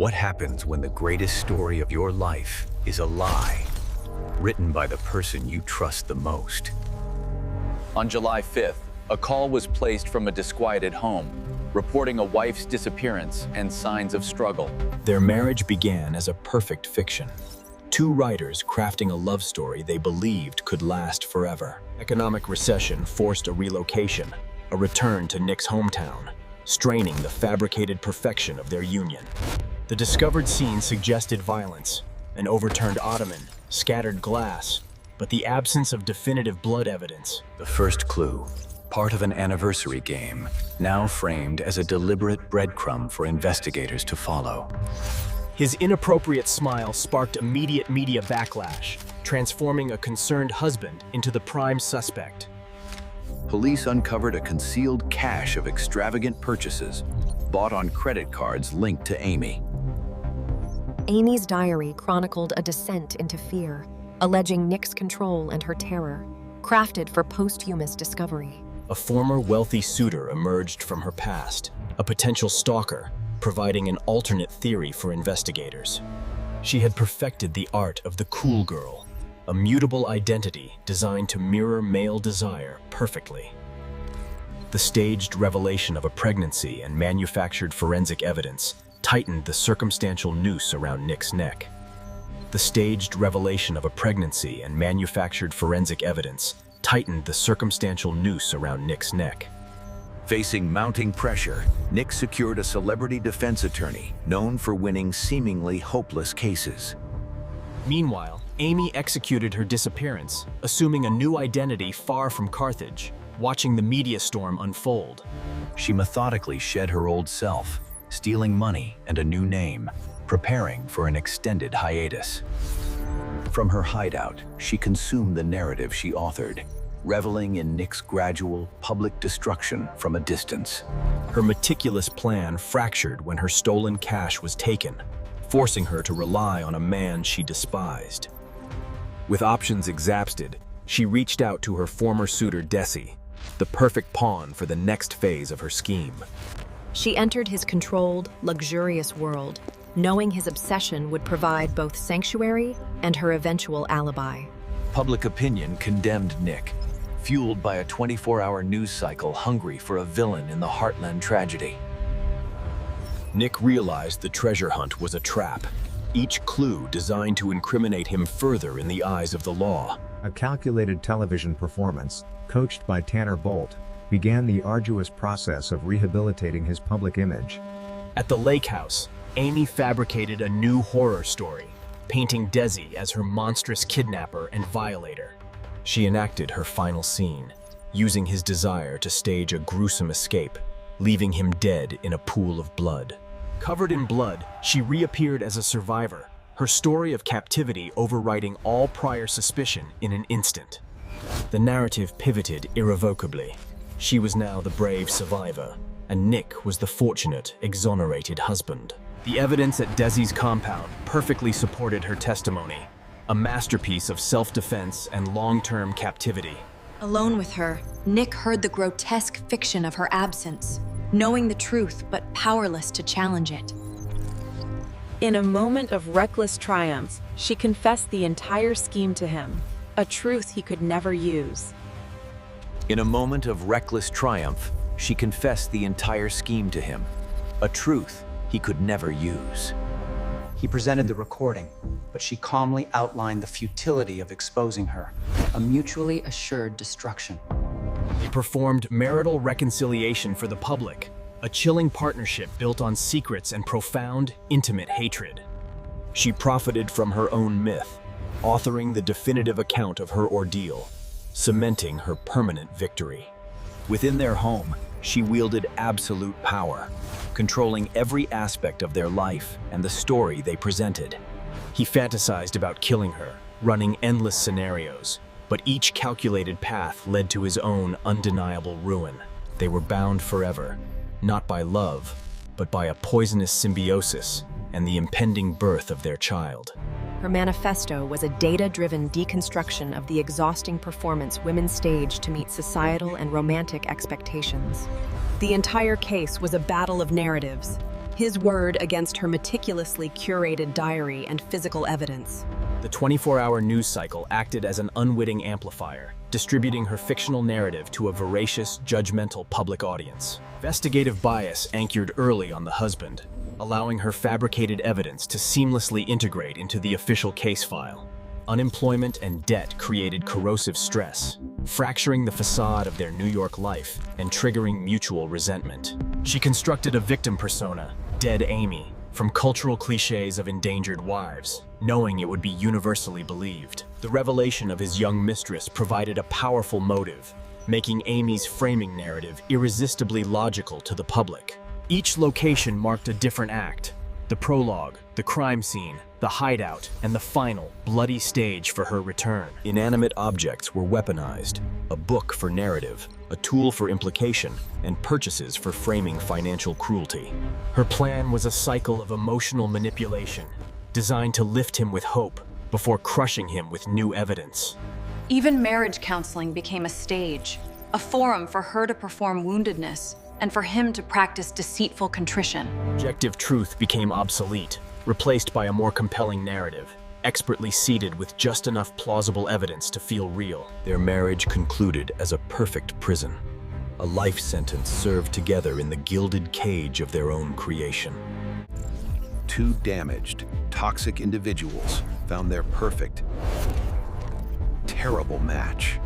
What happens when the greatest story of your life is a lie, written by the person you trust the most? On July 5th, a call was placed from a disquieted home, reporting a wife's disappearance and signs of struggle. Their marriage began as a perfect fiction. Two writers crafting a love story they believed could last forever. Economic recession forced a relocation, a return to Nick's hometown, straining the fabricated perfection of their union. The discovered scene suggested violence, an overturned ottoman, scattered glass, but the absence of definitive blood evidence. The first clue, part of an anniversary game, now framed as a deliberate breadcrumb for investigators to follow. His inappropriate smile sparked immediate media backlash, transforming a concerned husband into the prime suspect. Police uncovered a concealed cache of extravagant purchases bought on credit cards linked to Amy. Amy's diary chronicled a descent into fear, alleging Nick's control and her terror, crafted for posthumous discovery. A former wealthy suitor emerged from her past, a potential stalker, providing an alternate theory for investigators. She had perfected the art of the cool girl, a mutable identity designed to mirror male desire perfectly. The staged revelation of a pregnancy and manufactured forensic evidence tightened the circumstantial noose around Nick's neck. The staged revelation of a pregnancy and manufactured forensic evidence tightened the circumstantial noose around Nick's neck. Facing mounting pressure, Nick secured a celebrity defense attorney known for winning seemingly hopeless cases. Meanwhile, Amy executed her disappearance, assuming a new identity far from Carthage, watching the media storm unfold. She methodically shed her old self, stealing money and a new name, preparing for an extended hiatus. From her hideout, she consumed the narrative she authored, reveling in Nick's gradual, public destruction from a distance. Her meticulous plan fractured when her stolen cash was taken, forcing her to rely on a man she despised. With options exhausted, she reached out to her former suitor Desi, the perfect pawn for the next phase of her scheme. She entered his controlled, luxurious world, knowing his obsession would provide both sanctuary and her eventual alibi. Public opinion condemned Nick, fueled by a 24-hour news cycle hungry for a villain in the Heartland tragedy. Nick realized the treasure hunt was a trap, each clue designed to incriminate him further in the eyes of the law. A calculated television performance, coached by Tanner Bolt, began the arduous process of rehabilitating his public image. At the lake house, Amy fabricated a new horror story, painting Desi as her monstrous kidnapper and violator. She enacted her final scene, using his desire to stage a gruesome escape, leaving him dead in a pool of blood. Covered in blood, she reappeared as a survivor, her story of captivity overriding all prior suspicion in an instant. The narrative pivoted irrevocably. She was now the brave survivor, and Nick was the fortunate, exonerated husband. The evidence at Desi's compound perfectly supported her testimony, a masterpiece of self-defense and long-term captivity. Alone with her, Nick heard the grotesque fiction of her absence, knowing the truth but powerless to challenge it. In a moment of reckless triumph, she confessed the entire scheme to him, a truth he could never use. In a moment of reckless triumph, she confessed the entire scheme to him, a truth he could never use. He presented the recording, but she calmly outlined the futility of exposing her, a mutually assured destruction. They performed marital reconciliation for the public, a chilling partnership built on secrets and profound, intimate hatred. She profited from her own myth, authoring the definitive account of her ordeal, cementing her permanent victory. Within their home, she wielded absolute power, controlling every aspect of their life and the story they presented. He fantasized about killing her, running endless scenarios, but each calculated path led to his own undeniable ruin. They were bound forever, not by love, but by a poisonous symbiosis and the impending birth of their child. Her manifesto was a data-driven deconstruction of the exhausting performance women stage to meet societal and romantic expectations. The entire case was a battle of narratives, his word against her meticulously curated diary and physical evidence. The 24-hour news cycle acted as an unwitting amplifier, distributing her fictional narrative to a voracious, judgmental public audience. Investigative bias anchored early on the husband, allowing her fabricated evidence to seamlessly integrate into the official case file. Unemployment and debt created corrosive stress, fracturing the facade of their New York life and triggering mutual resentment. She constructed a victim persona, Dead Amy, from cultural cliches of endangered wives, knowing it would be universally believed. The revelation of his young mistress provided a powerful motive, making Amy's framing narrative irresistibly logical to the public. Each location marked a different act: the prologue, the crime scene, the hideout, and the final, bloody stage for her return. Inanimate objects were weaponized: a book for narrative, a tool for implication, and purchases for framing financial cruelty. Her plan was a cycle of emotional manipulation, designed to lift him with hope before crushing him with new evidence. Even marriage counseling became a stage, a forum for her to perform woundedness and for him to practice deceitful contrition. Objective truth became obsolete, replaced by a more compelling narrative, expertly seeded with just enough plausible evidence to feel real. Their marriage concluded as a perfect prison, a life sentence served together in the gilded cage of their own creation. Two damaged, toxic individuals found their perfect, terrible match.